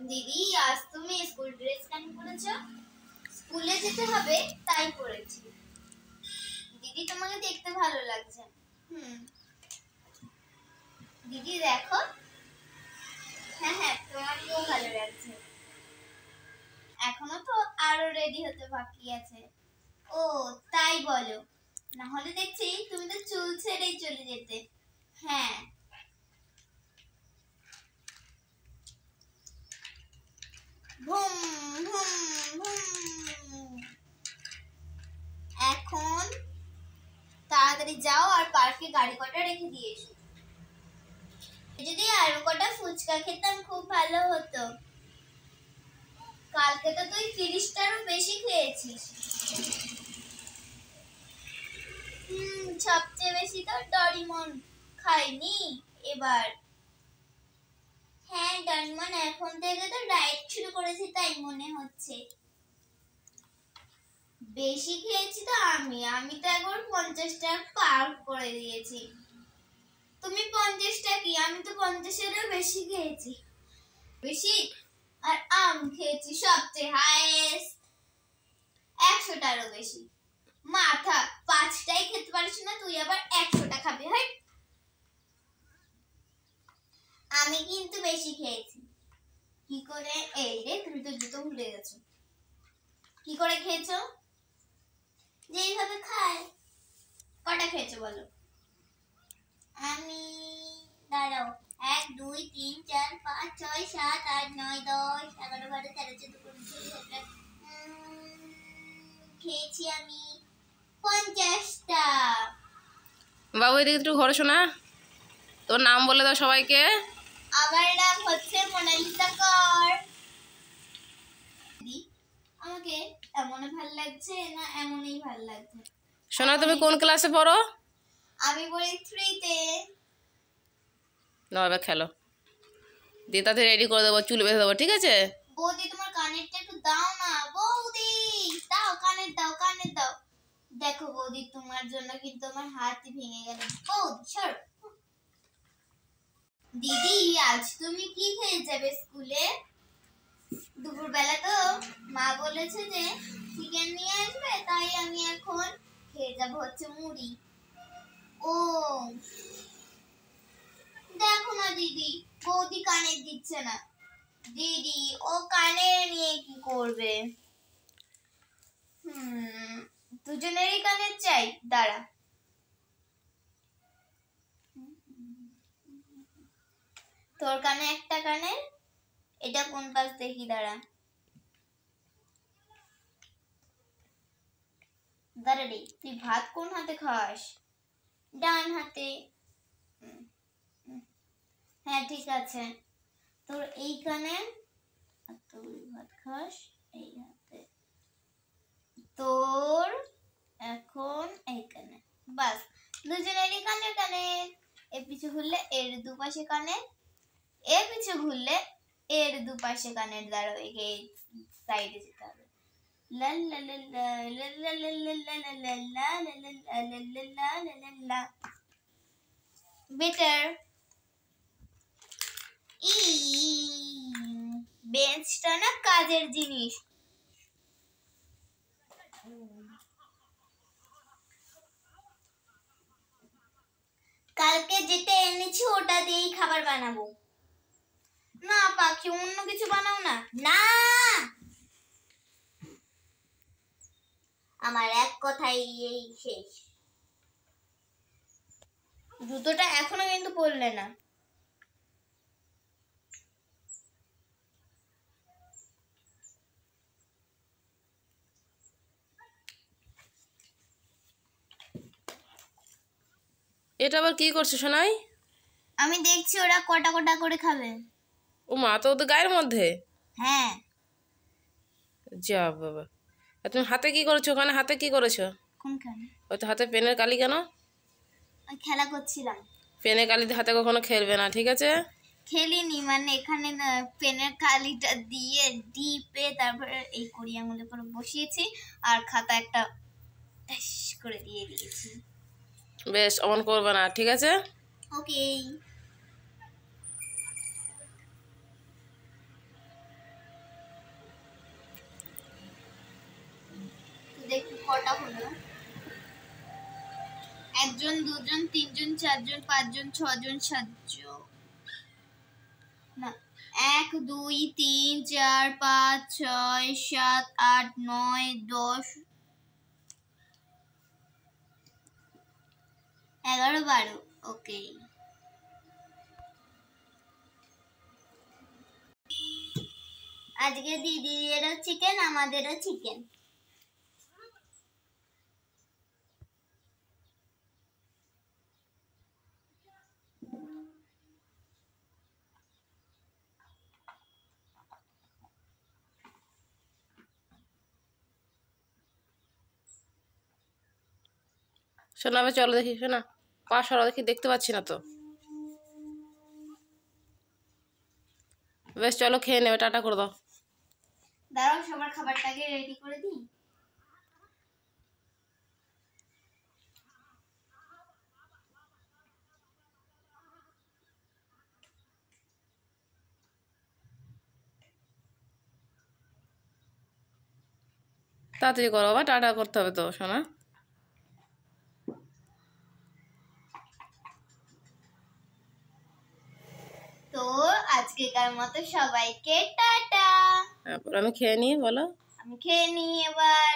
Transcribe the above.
দিদি, আজ তুমি স্কুল ড্রেস কেন পরেছো? স্কুলে যেতে হবে তাই পরেছি। দিদি, তোমাকে দেখতে ভালো লাগছে। দিদি দেখো। হ্যাঁ হ্যাঁ, তোমাকেও ভালো লাগছে। এখনো তো আরো রেডি হতে বাকি আছে। ও তাই বলো, না হলে দেখছি তুমি তো চুল ছেড়েই চলে যেতে। হ্যাঁ, ভুম ভুম ভুম। এখন তাড়াতাড়ি যাও আর পার্কে গাড়ি কটা রেখে দিয়ে এসো। যদি আরো কটা ফুচকা খেতাম খুব ভালো হতো। কালকে তো তুই 30টারও বেশি খেয়েছিস। সবচেয়ে বেশি তো ডরিমন খাইনি এবার। হ্যাঁ, ডরিমন এখন থেকে তো ডায়েট শুরু করেছে তাই মনে হচ্ছে। বেশি খেয়েছি তো আমি তো একবার 50টা পার করে দিয়েছি। তুমি 50টা কি, আমি তো 50-এরও বেশি খেয়েছি। বেশি? আর আমি খেয়েছি সবচেয়ে হাইয়েস্ট 100টারও বেশি। মাথা, 5টাই খেতে পারিস না, তুই আবার 100টা খাবি? হয়, আমি কিন্তু বেশি খেয়েছি। কি করে? এই রে, তুমি তো জুতো ভুলে গেছো। কি করে খেয়েছো? যেইভাবে খায়। কটা খেয়েছো বলো? আমি দাঁড়াও, 1 2 3 4 5 6 7 8 9 10 11 12 13 14 15 16 খেয়েছি আমি 50টা। বাবু এদিকে একটু ঘরে শোনা, তোর নাম বলে দাও সবাইকে। আমার নাম হচ্ছে মোনালিসা কর। আমাকে এমন ভালো লাগছে না এমনই ভালো লাগছে? শোনা, তুমি কোন ক্লাসে পড়ো? আমি পড়ি 3-তে। না, এবার খেলো দিয়ে তাতে রেডি করে দেবো, চুল বেঁধে দেবো, ঠিক আছে? বৌদি, তোমার কানেরটা একটু দাও না। বৌদি দাও, কানের দাও, কানের দাও। দেখো বৌদি, তোমার জন্য কিন্তু আমার হাত ভেঙে গেল। বৌদি সর। দিদি, আজ তুমি কি খেয়ে যাবে স্কুলে? দুপুরবেলা তো মা বলেছে যে চিকেন নিয়ে আসবে, তাই আমি এখন খেয়ে যাবো হচ্ছে মুড়ি। ও দেখো না দিদি, বৌদি কানের দিচ্ছে না। দিদি, ও কানে নিয়ে কি করবে? দুজনেরই কানের চাই। দাঁড়া, তোর কানে একটা কানে, এটা কোন পাশ দেখি? দাঁড়া দাঁড়া রে, তুই ভাত কোন হাতে খাস? ডান হাতে। হ্যাঁ ঠিক আছে, তোর এই কানে, তুই ভাত খাস এই হাতে, তোর এখন এই কানে। বাস, দুজনেরই কানে কানে। এর পিছু ঘুরলে এর দুপাশে কানে, এর পিছু ঘুরলে এর দুপাশে কানের। দ্বারা এই সাইডে যেতে হবে। লা লা লা লা লা লা লা লা লা লা লা লা লা লা লা। বেটার। বেঞ্চটা না কাজের জিনিস। কালকে যেটা এনেছি ওটা দিয়েই খাবার বানাবো। না পাখি, অন্য কিছু বানাও না। না, আমার এক কথাই এই শেষ। জুতোটা এখনো কিন্তু পরলে না। এটা আবার কি করছে শোনাই? আমি দেখছি ওরা কটা কটা করে খাবে। ও মা, তো ওদের গায়ের মধ্যে? হ্যাঁ। যা বাবা, তুমি হাতে কি করেছো? ওখানে হাতে কি করেছো? কোনখানে? ওই তো হাতে পেনের কালি কেন? খেলা করছিলাম। পেনের কালি হাতে কখনো খেলবে না, ঠিক আছে? খেলিনি, মানে এখানে পেনের কালিটা দিয়ে ডিপে তারপরে এই কড়ি আঙুলের উপর বসিয়েছি আর খাতা একটা করে দিয়ে দিয়েছি। বেশ, অমন করবে না, ঠিক আছে? ওকে। কটা হলো? 1 জন 2 জন 3 জন 4 জন 5 জন 6 জন 7 জন না 1 2 3 4 5 6 7 8 9 10 11 12 ওকে। আজকে দিদিদেরও চিকেন, আমাদেরও চিকেন। শোনা আবার চলো দেখি, শোনা পা সরা দেখি, দেখতে পাচ্ছি না তো। বেশ চলো খেয়ে নেবে, টাটা করে দাও। দাঁড়াও সবার খাবারটাকে রেডি করে দিই। তাড়াতাড়ি করো, আবার টাটা করতে হবে তো শোনা। তো আজকেকার মতো সবাইকে টাটা। তারপর আমি খেয়ে নিই, বলো। আমি খেয়ে নিই এবার।